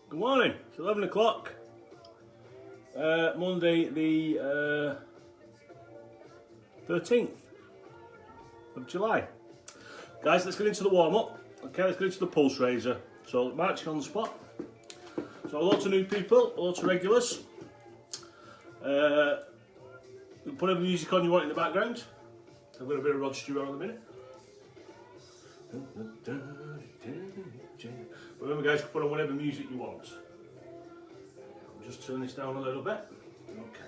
Good morning, it's 11 o'clock, Monday the 13th of July. Guys, let's get into the warm-up. Okay, let's get into the pulse raiser. So, marching on the spot. So, lots of new people, lots of regulars. Put whatever music on you want in the background. I've got a bit of Rod Stewart in a minute. Remember guys, you can put on whatever music you want. I'll just turn this down a little bit. Okay.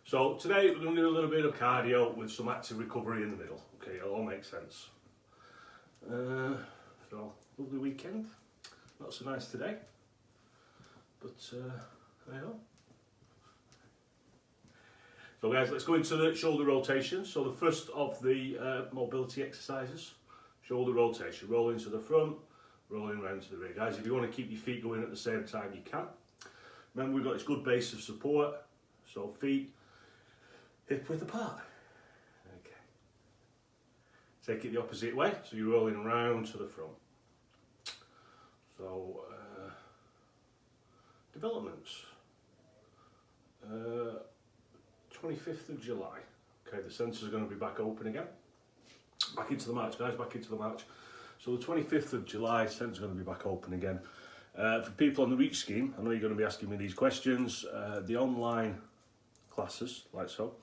So today we're going to do a little bit of cardio with some active recovery in the middle. Okay, it'll all make sense. So, lovely weekend. Not so nice today. But, there you go. So guys, let's go into the shoulder rotation. So the first of the mobility exercises, shoulder rotation. Rolling to the front, rolling around to the rear. Guys, if you want to keep your feet going at the same time, you can. Remember, we've got this good base of support. So feet hip width apart. Okay. Take it the opposite way. So you're rolling around to the front. So, developments. 25th of July. Okay, the centre's going to be back open again. Back into the march, guys, back into the march. So the 25th of July, centre's going to be back open again. For people on the REACH scheme, I know you're going to be asking me these questions. The online classes, like so,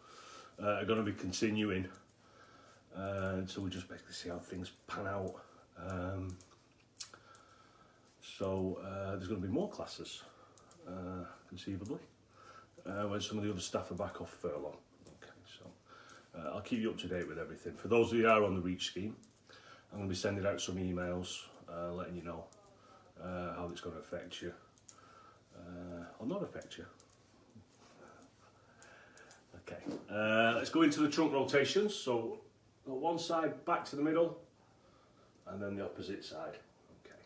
are going to be continuing. So we just basically see how things pan out. There's going to be more classes, conceivably. When some of the other staff are back off furlough. Okay, so I'll keep you up to date with everything. For those of you who are on the REACH scheme, I'm going to be sending out some emails letting you know how it's going to affect you or not affect you. Okay, let's go into the trunk rotations. So one side back to the middle and then the opposite side. Okay,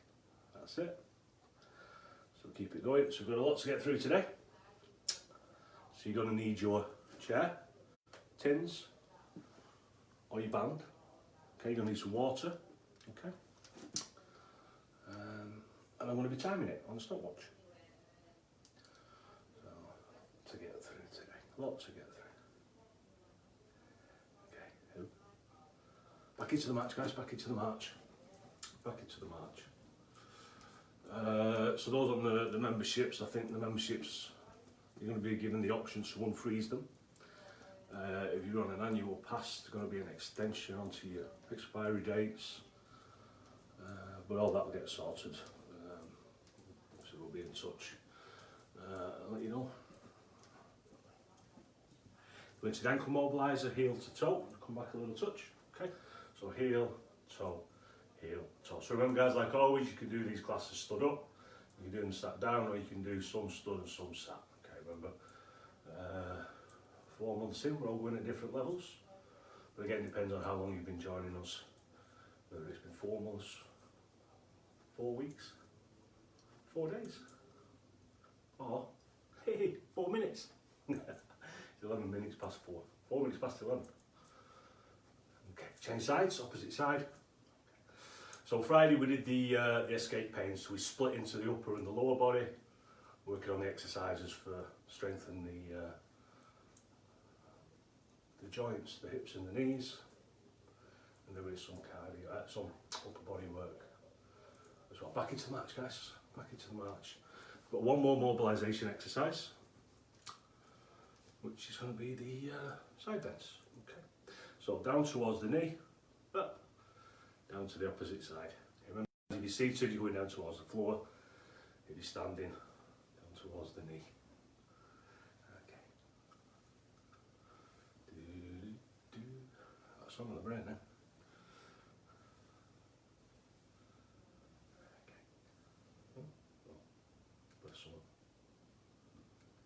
that's it. So keep it going. So we've got a lot to get through today. So you're going to need your chair, tins, or your band. Okay, you're going to need some water. Okay. And I'm going to be timing it on the stopwatch. So, to get through today. A lot to get through. Okay. Back into the march, guys. Back into the march. Back into the march. So those on the memberships, I think the memberships, you're going to be given the option to unfreeze them. If you're on an annual pass, there's going to be an extension onto your expiry dates. But all that will get sorted. So we'll be in touch. I'll let you know. Go into the ankle mobiliser, heel to toe. Come back a little touch. Okay. So heel, toe, heel, toe. So remember guys, like always, you can do these classes stood up. You can do them sat down, or you can do some stood and some sat. Remember, 4 months in, we're all going at different levels. But again, it depends on how long you've been joining us. Whether it's been 4 months, 4 weeks, 4 days, or, hey, 4 minutes. It's 11 minutes past 4. 4 minutes past 11. Okay, change sides, opposite side. So Friday we did the escape pains. So we split into the upper and the lower body. Working on the exercises for strengthening the joints, the hips and the knees, and there is some cardio, some upper body work as well. Back into the march, guys. Back into the march. We've got one more mobilisation exercise, which is going to be the side bends. Okay. So down towards the knee, up, down to the opposite side. Remember, if you're seated, you're going down towards the floor. If you're standing, towards the knee. Okay. That's on the brain now. Okay. Press on.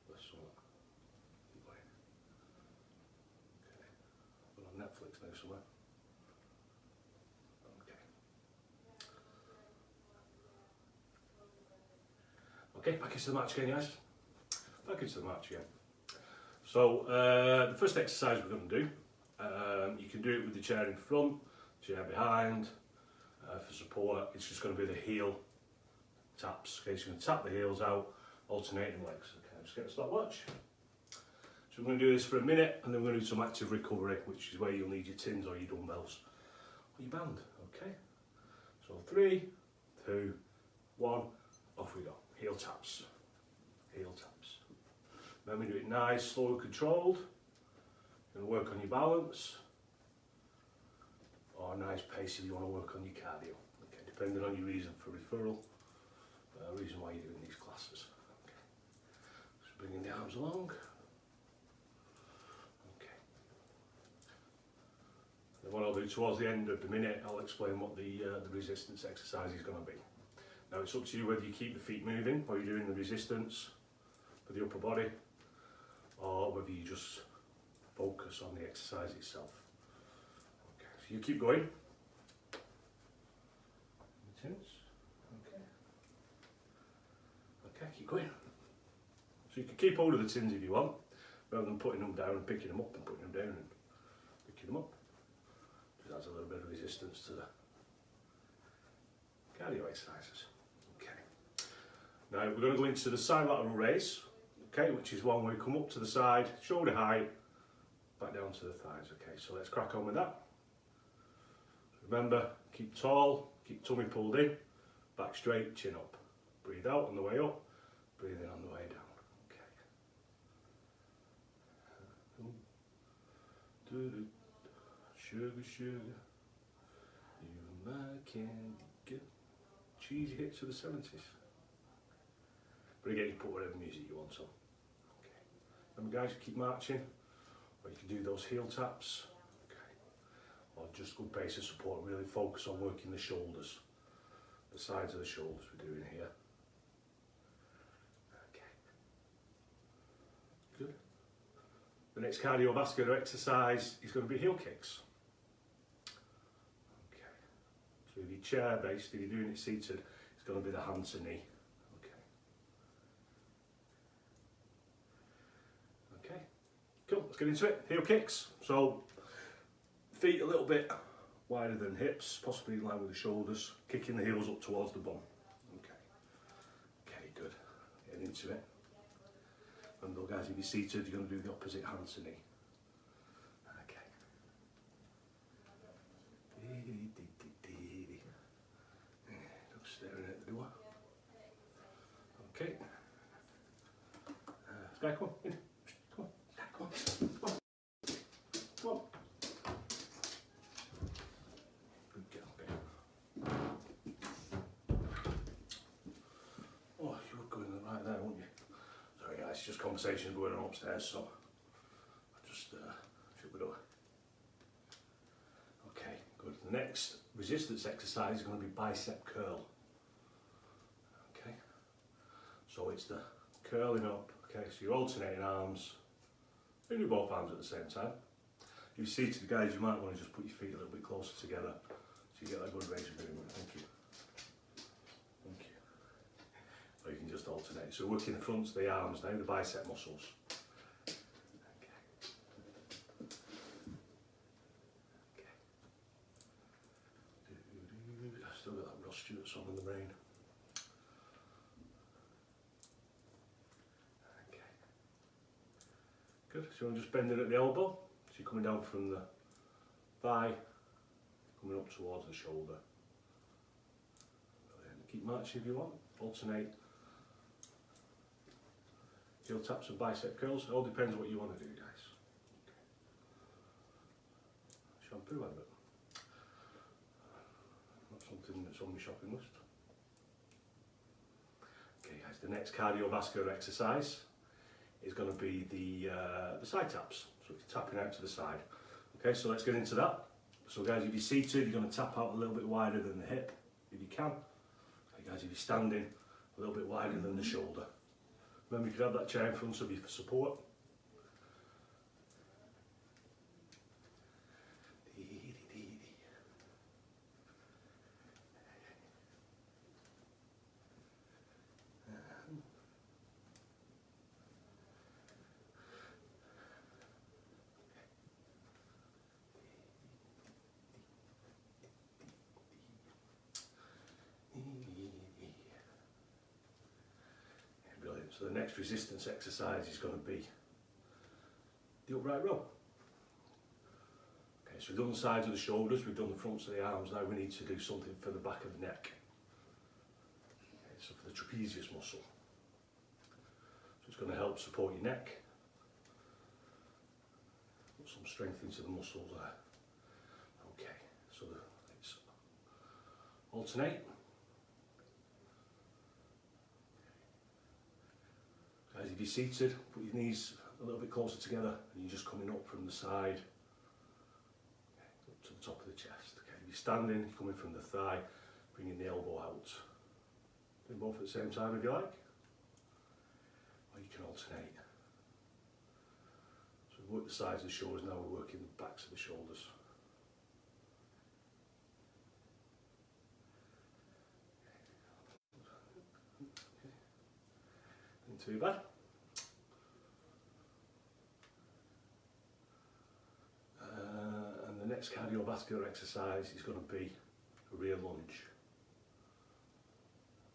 Press on. Keep going. Okay. We're on Netflix now somewhere. Okay, back into the march again, guys. Back into the march again. So, the first exercise we're going to do, you can do it with the chair in front, chair behind. For support, it's just going to be the heel taps. Okay, so you're going to tap the heels out, alternating legs. Okay, just get a stopwatch. So we're going to do this for a minute, and then we're going to do some active recovery, which is where you'll need your tins or your dumbbells or your band. Okay, so 3, 2, 1, off we go. Heel taps, heel taps. Remember, do it nice, slow and controlled. You're going to work on your balance, or a nice pace if you want to work on your cardio. Okay, depending on your reason for referral, reason why you're doing these classes. Okay, just bringing the arms along. Okay. And what I'll do towards the end of the minute, I'll explain what the resistance exercise is going to be. Now it's up to you whether you keep the feet moving or you're doing the resistance for the upper body, or whether you just focus on the exercise itself. Okay, so you keep going. Tins. Okay. Okay, keep going. So you can keep hold of the tins if you want, rather than putting them down and picking them up and putting them down and picking them up. Just adds a little bit of resistance to the cardio exercises. Okay. Now we're going to go into the side lateral raise, okay, which is one where we come up to the side, shoulder height, back down to the thighs. Okay, so let's crack on with that. Remember, keep tall, keep tummy pulled in, back straight, chin up. Breathe out on the way up, breathe in on the way down. Okay. Sugar, sugar, you're my candy girl. Cheesy hits of the 70s. But again, you put whatever music you want on. Okay. Remember guys, keep marching, or you can do those heel taps. Or just good base of support, really focus on working the shoulders, the sides of the shoulders we're doing here. Okay. Good. The next cardiovascular exercise is going to be heel kicks. Okay. So if you're chair based, if you're doing it seated, it's going to be the hand to knee. Okay. Okay. Cool, let's get into it. Heel kicks. So feet a little bit wider than hips, possibly in line with the shoulders, kicking the heels up towards the bum. Okay. Okay, good. Getting into it. And though guys, if you're seated, you're going to do the opposite hand to knee. Okay. Just staring at the door. Okay. Sky, come on, in. Come on, Sky, come on. Come on. Come on. It's just conversation going on upstairs, so I'll just shut the door. Okay, good. The next resistance exercise is going to be bicep curl. Okay, so it's the curling up. Okay, so you're alternating arms. You do both arms at the same time. If you're seated, guys, you might want to just put your feet a little bit closer together so you get that good range of movement. Thank you. Or you can just alternate. So working the fronts of the arms now, the bicep muscles. Okay. Okay. I've still got that Ross Stewart song in the brain. Okay. Good. So I'm just bending at the elbow. So you're coming down from the thigh, coming up towards the shoulder. Keep marching if you want. Alternate. Heel taps and bicep curls, it all depends on what you want to do, guys. Okay. Shampoo advert. Not something that's on my shopping list. Okay guys, the next cardiovascular exercise is going to be the side taps. So it's tapping out to the side. Okay, so let's get into that. So guys, if you're seated, you're going to tap out a little bit wider than the hip, if you can. Okay guys, if you're standing, a little bit wider than the shoulder. Remember, you can have that chair in front of you for support. So the next resistance exercise is going to be the upright row. Okay, so we've done the sides of the shoulders, we've done the fronts of the arms, now we need to do something for the back of the neck. Okay, so for the trapezius muscle. So it's going to help support your neck, put some strength into the muscles there. Okay, so let's alternate. Guys, if you're seated, put your knees a little bit closer together and you're just coming up from the side, okay, up to the top of the chest. Okay, if you're standing, you're coming from the thigh, bringing the elbow out. Do both at the same time if you like, or you can alternate. So we've worked the sides of the shoulders, now we're working the backs of the shoulders. Not too bad. The next cardiovascular exercise is going to be a rear lunge.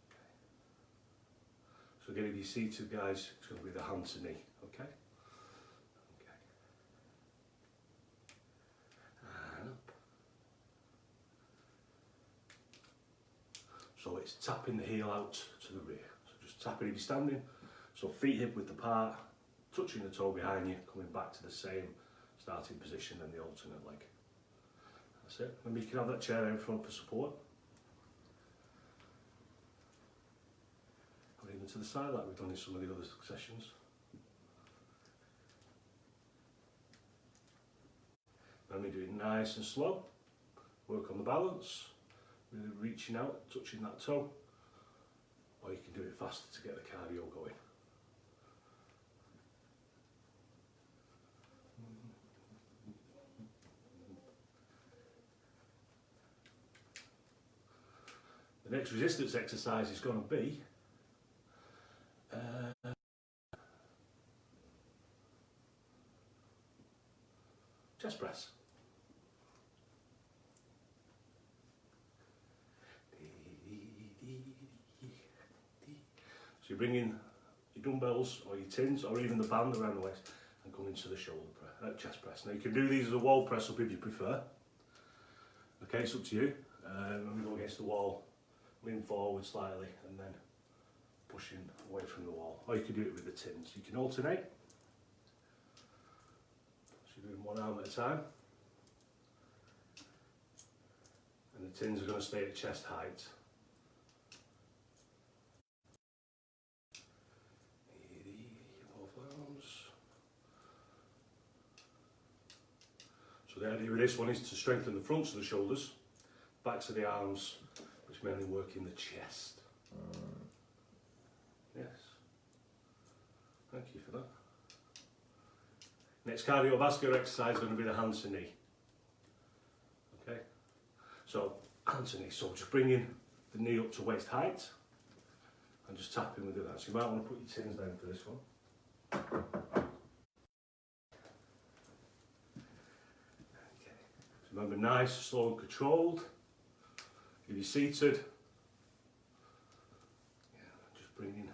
Okay. So again, if you see two guys, it's going to be the hand to knee. Okay. Okay. And up. So it's tapping the heel out to the rear. So just tap it if you're standing. So feet hip width apart, touching the toe behind you, coming back to the same starting position and the alternate leg. That's it. Maybe you can have that chair in front for support. Or even to the side like we've done in some of the other sessions. Let me do it nice and slow. Work on the balance. Really reaching out, touching that toe. Or you can do it faster to get the cardio going. The next resistance exercise is going to be chest press. So you bring in your dumbbells or your tins or even the band around the waist and come into the shoulder press, chest press. Now you can do these as a wall press up if you prefer. Okay, it's up to you. When we go against the wall, lean forward slightly and then pushing away from the wall. Or you can do it with the tins. You can alternate. So you're doing one arm at a time. And the tins are going to stay at chest height. Both arms. So the idea with this one is to strengthen the fronts of the shoulders, backs of the arms, which mainly work in the chest. Yes. Thank you for that. Next cardiovascular exercise is going to be the hand to knee. Okay. So hand to knee. So just bringing the knee up to waist height and just tapping with that. So you might want to put your tins down for this one. Okay. So remember, nice, slow and controlled. If you're seated, just bringing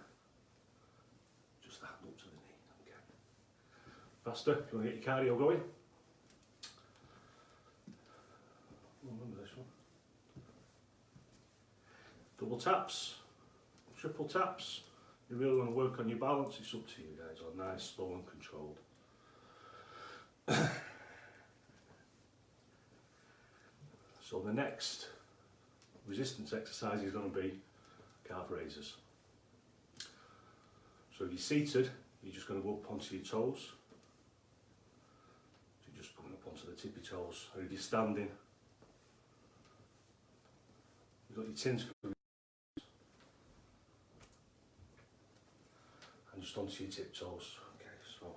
just the hand up to the knee. Okay. Faster, if you want to get your cardio going. Remember this one. Double taps, triple taps. You really want to work on your balance, it's up to you guys. Or nice, slow and controlled. So the next resistance exercise is going to be calf raises. So if you're seated, you're just going to go up onto your toes. So you're just going up onto the tippy toes. Or if you're standing, you've got your tins and just onto your tiptoes. Okay, so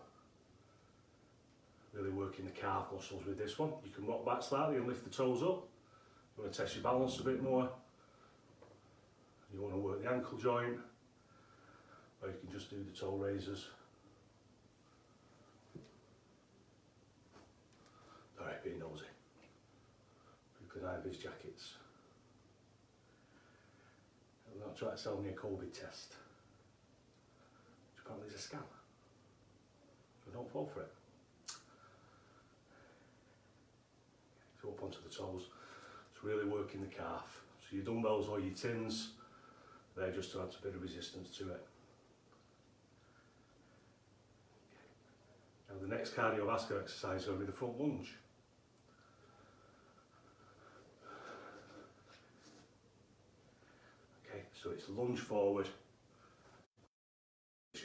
really working the calf muscles with this one. You can rock back slightly and lift the toes up. You want to test your balance a bit more. You want to work the ankle joint, or you can just do the toe raisers. Alright, being nosy. People in high-vis jackets. I'm not trying to sell me a COVID test. apparently is a scam. So don't fall for it. So up onto the toes. It's really working the calf. So your dumbbells or your tins, they're just to add a bit of resistance to it. Now the next cardiovascular exercise is going to be the front lunge. Okay, so it's lunge forward.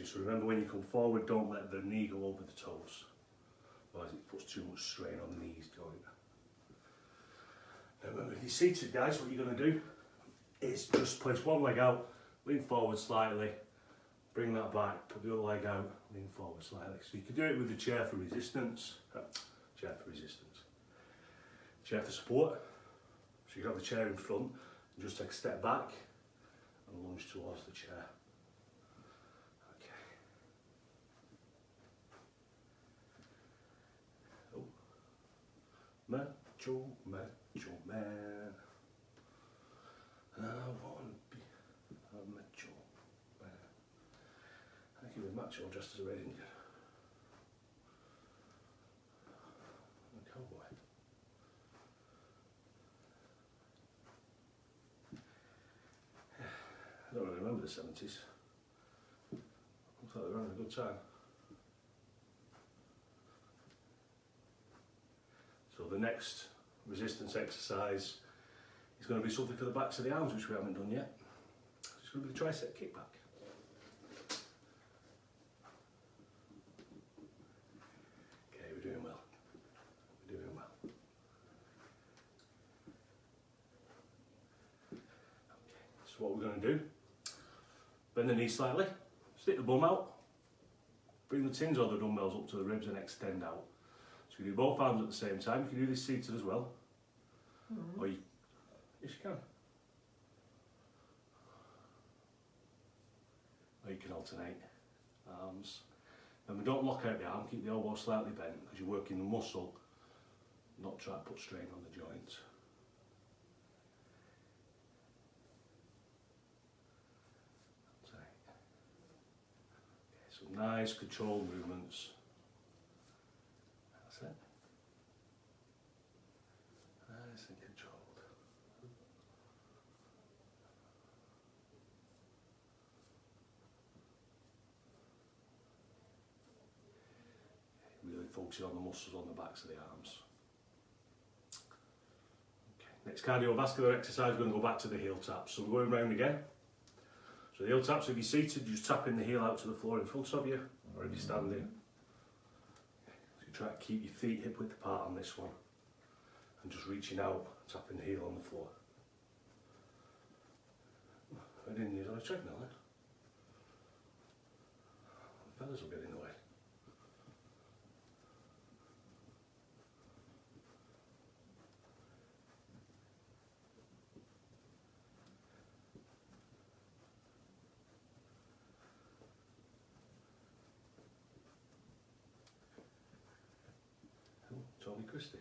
So remember, when you come forward, don't let the knee go over the toes, otherwise it puts too much strain on the knees joint. Now remember, if you're seated, guys, what you're going to do is just place one leg out, lean forward slightly, bring that back, put the other leg out, lean forward slightly. So you can do it with the chair for resistance, chair for support. So you have the chair in front and just take a step back and lunge towards the chair. Okay. Oh. Macho man. I want to be a macho man. I think he was macho dressed as a Red Indian. A cowboy. I don't really remember the 70s. Looks like they were having a good time. So the next resistance exercise is going to be something for the backs of the arms, which we haven't done yet. So it's going to be the tricep kickback. Okay, we're doing well. We're doing well. Okay, so what we're going to do, bend the knee slightly, stick the bum out, bring the tins or the dumbbells up to the ribs and extend out. So you do both arms at the same time. You can do this seated as well. Or you, yes you can. Or you can alternate arms. And we don't lock out the arm, keep the elbow slightly bent because you're working the muscle, not try to put strain on the joints. Okay, so nice controlled movements. That's it. Nice and controlled. Really focusing on the muscles on the backs of the arms. Okay. Next cardiovascular exercise, we're going to go back to the heel taps. So we're going round again. So the heel taps, if you're seated, you're just tapping the heel out to the floor in front of you, or if you're standing. So you try to keep your feet hip width apart on this one, and just reaching out, tapping the heel on the floor. I didn't use on a treadmill then. The feathers will get in the way. Tony Christie.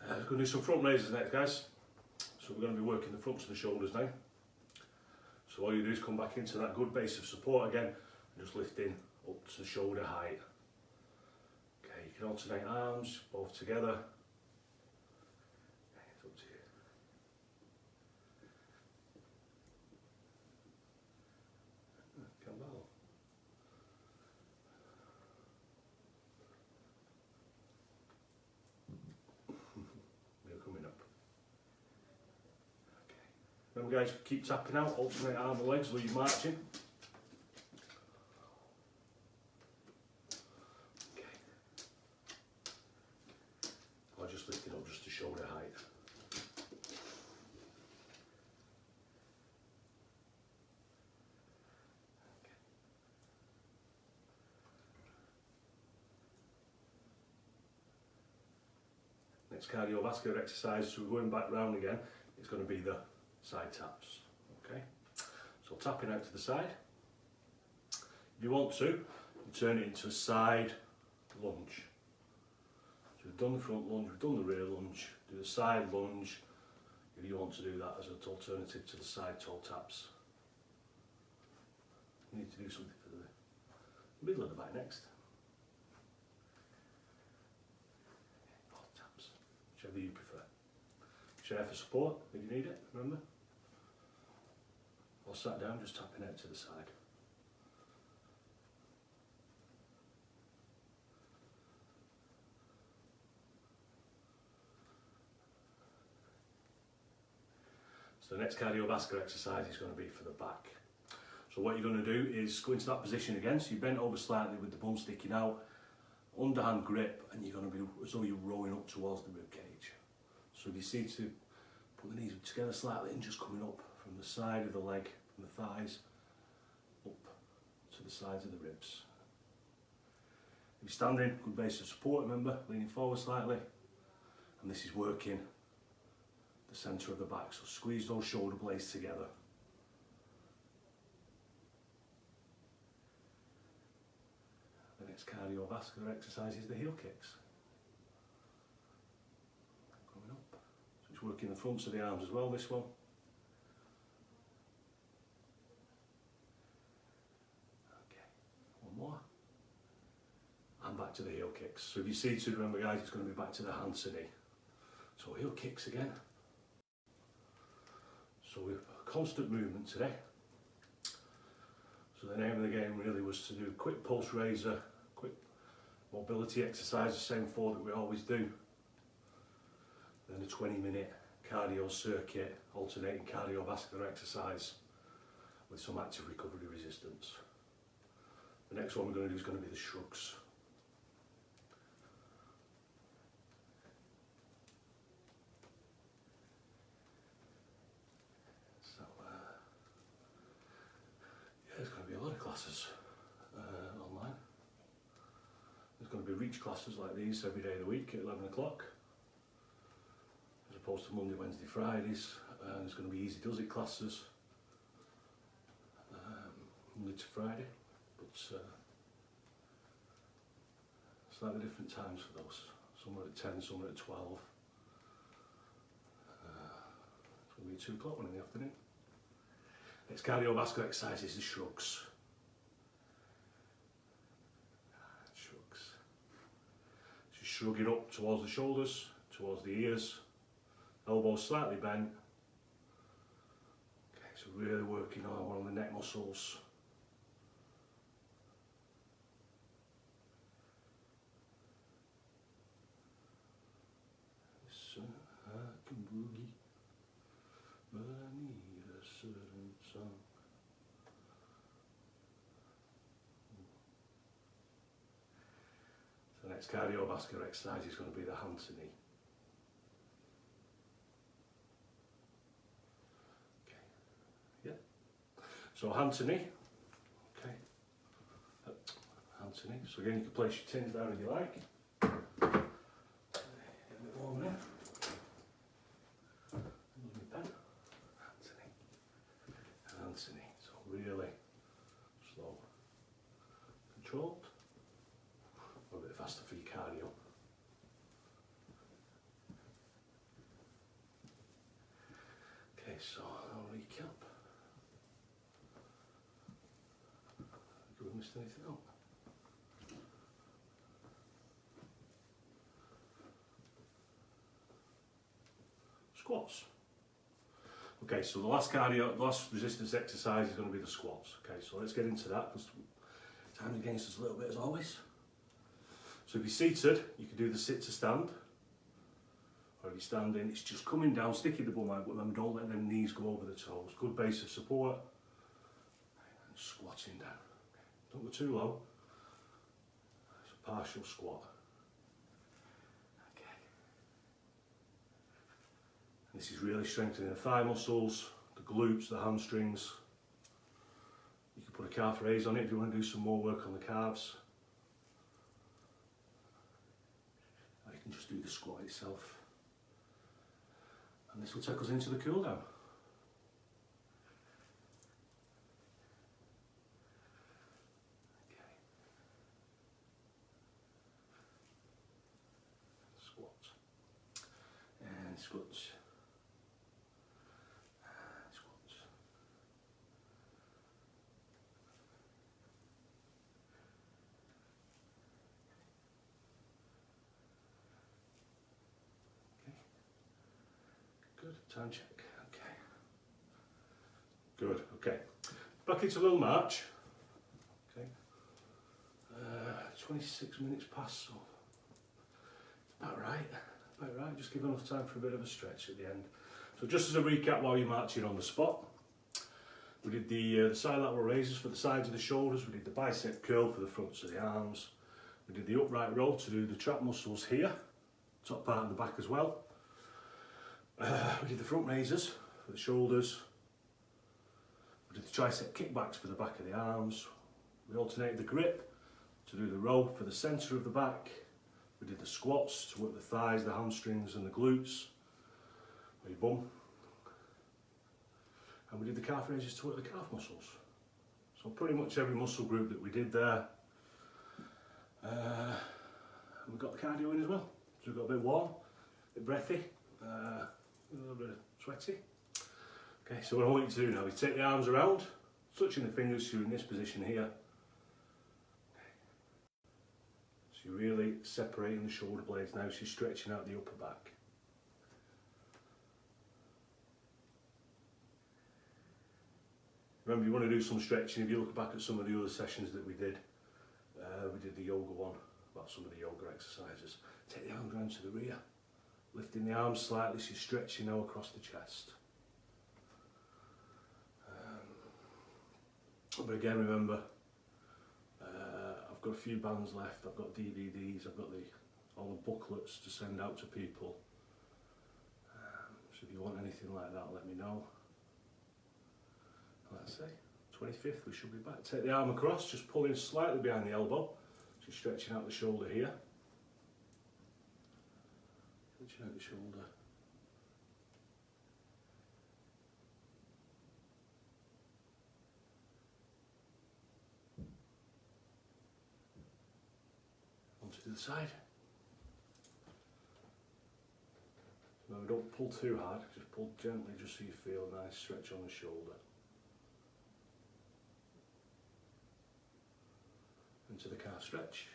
We're going to do some front raises next, guys. So we're going to be working the fronts of the shoulders now. So all you do is come back into that good base of support again, and just lifting up to shoulder height. Okay, you can alternate arms, both together. Okay, it's up to you. Campbell. We're coming up. Okay. Remember, guys, keep tapping out, alternate arm and legs while you're marching. Okay. Or just lift it up just to shoulder height. Next cardiovascular exercise, so we're going back round again, it's going to be the side taps. Okay, so tapping out to the side. If you want to, you turn it into a side lunge. So we've done the front lunge, we've done the rear lunge, do the side lunge, if you want to do that as an alternative to the side toe taps. You need to do something for the middle of the back next. Or taps, whichever you prefer. Chair for support if you need it, remember? Or sat down, just tapping out to the side. So the next cardiovascular exercise is going to be for the back. So what you're going to do is go into that position again, so you bent over slightly with the bum sticking out, underhand grip, and you're going to be as though you're rowing up towards the rib cage. So if you see to put the knees together slightly and just coming up from the side of the leg, from the thighs, up to the sides of the ribs. If you're standing, good base of support, remember, leaning forward slightly, and this is working the centre of the back, so squeeze those shoulder blades together. The next cardiovascular exercise is the heel kicks. Coming up. So it's working the fronts of the arms as well, this one. Okay, one more. And back to the heel kicks. So if you're seated, remember guys, it's going to be back to the hand to knee. So heel kicks again. So we've constant movement today. So the name of the game really was to do quick pulse raiser, quick mobility exercise, the same 4 that we always do. Then a 20-minute cardio circuit, alternating cardiovascular exercise with some active recovery resistance. The next one we're going to do is going to be the shrugs. There's going to be a lot of classes online. There's going to be reach classes like these every day of the week at 11 o'clock, as opposed to Monday, Wednesday, Fridays. There's going to be easy does it classes Monday to Friday, but slightly different times for those. Some are at 10, some are at 12. It's going to be a 2 o'clock one in the afternoon. Next cardiovascular exercise is the shrugs. Shrugs. So shrugging up towards the shoulders, towards the ears, elbows slightly bent. Okay, so really working on the neck muscles. So I can boogie, but I need a certain song. So the next cardiovascular exercise is going to be the hand to knee. Okay. Yeah. So hand to knee. Okay. Hand to knee. So again, you can place your tins down if you like. A bit warm there. Anthony, so really slow, controlled, a little bit faster for your cardio. Okay, so I'll recap. Have we missed anything out? Squats. Okay, so the last resistance exercise is going to be the squats. Okay, so let's get into that because time's against us a little bit as always. So if you're seated, you can do the sit to stand. Or if you're standing, it's just coming down, sticking the bum out, but then don't let them knees go over the toes. Good base of support. And squatting down. Don't go too low. It's a partial squat. This is really strengthening the thigh muscles, the glutes, the hamstrings. You can put a calf raise on it if you want to do some more work on the calves. Or you can just do the squat itself. And this will take us into the cool down. Okay. Squat. And squats. Time check. Okay. Good. Okay. Back into a little march. Okay. 26 minutes past, so about right. About right. Just give enough time for a bit of a stretch at the end. So just as a recap, while you're marching on the spot, we did the side lateral raises for the sides of the shoulders. We did the bicep curl for the fronts of the arms. We did the upright row to do the trap muscles here, top part of the back as well. We did the front raises for the shoulders. We did the tricep kickbacks for the back of the arms. We alternated the grip to do the row for the centre of the back. We did the squats to work the thighs, the hamstrings and the glutes. Your bum. And we did the calf raises to work the calf muscles. So pretty much every muscle group that we did there. And we got the cardio in as well. So we got a bit warm, a bit breathy, a little bit sweaty. Okay, so what I want you to do now is take the arms around, touching the fingers, so you're in this position here. So you're really separating the shoulder blades now, so you're stretching out the upper back. Remember, you want to do some stretching. If you look back at some of the other sessions that we did the yoga one, about some of the yoga exercises. Take the arms round to the rear, lifting the arms slightly, so you're stretching now across the chest. But again, remember, I've got a few bands left. I've got DVDs. I've got all the booklets to send out to people. So if you want anything like that, let me know. Let's say 25th we should be back. Take the arm across, just pulling slightly behind the elbow, just stretching out the shoulder here. Stretching out the shoulder. Onto the side. Now don't pull too hard, just pull gently just so you feel a nice stretch on the shoulder. Into the calf stretch.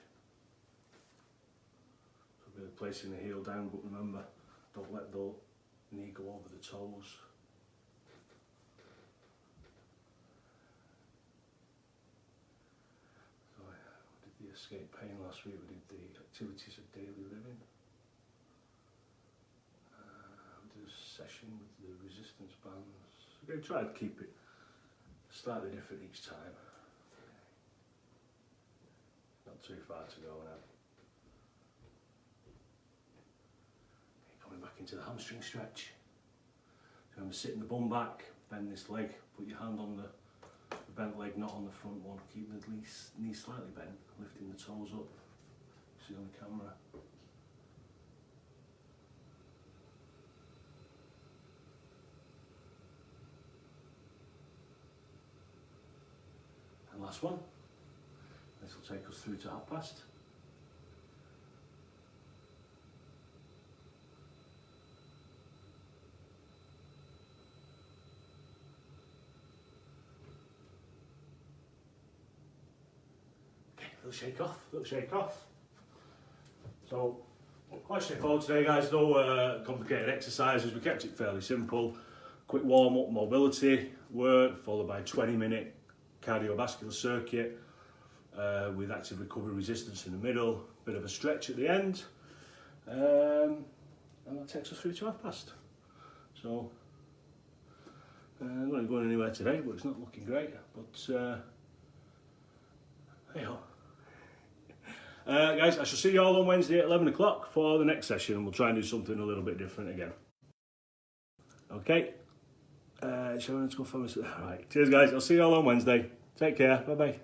So really placing the heel down, but remember, don't let the knee go over the toes. So we did the escape pain last week, we did the activities of daily living. We did a session with the resistance bands. We're going to try to keep it slightly different each time. Too far to go now. Okay, coming back into the hamstring stretch. Remember, sitting the bum back, bend this leg, put your hand on the bent leg, not on the front one. Keep the knee slightly bent, lifting the toes up. See on the camera. And last one. This will take us through to past. Okay, little shake off. So, quite straightforward today, guys. No complicated exercises. We kept it fairly simple. Quick warm up, mobility work, followed by a 20-minute cardiovascular circuit. With active recovery resistance in the middle, bit of a stretch at the end, and that takes us through to past. So, I'm not going anywhere today, but it's not looking great. But hey ho. Guys, I shall see you all on Wednesday at 11 o'clock for the next session, and we'll try and do something a little bit different again. Okay. Shall we go for this? All right. Cheers, guys. I'll see you all on Wednesday. Take care. Bye bye.